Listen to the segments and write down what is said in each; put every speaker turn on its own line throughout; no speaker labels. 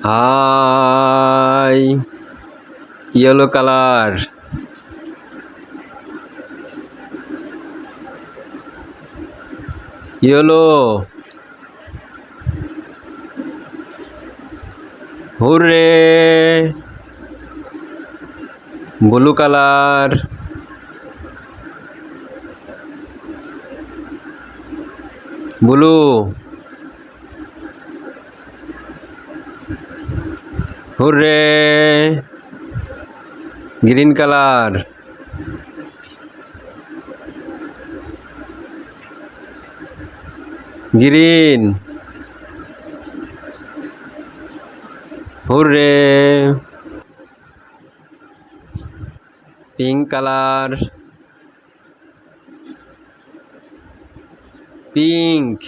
high yellow colour yellow hurray blue colour blue hurray green colour green hurray pink colour pink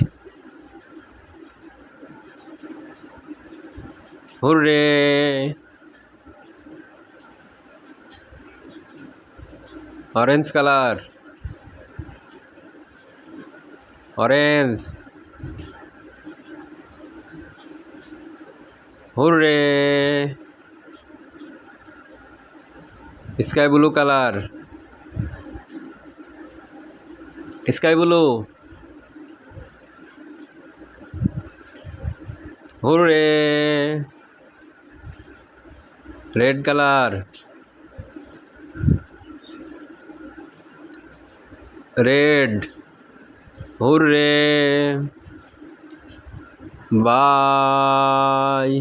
hurray orange colour orange hurray sky blue colour sky blue hurray red colour red hurray by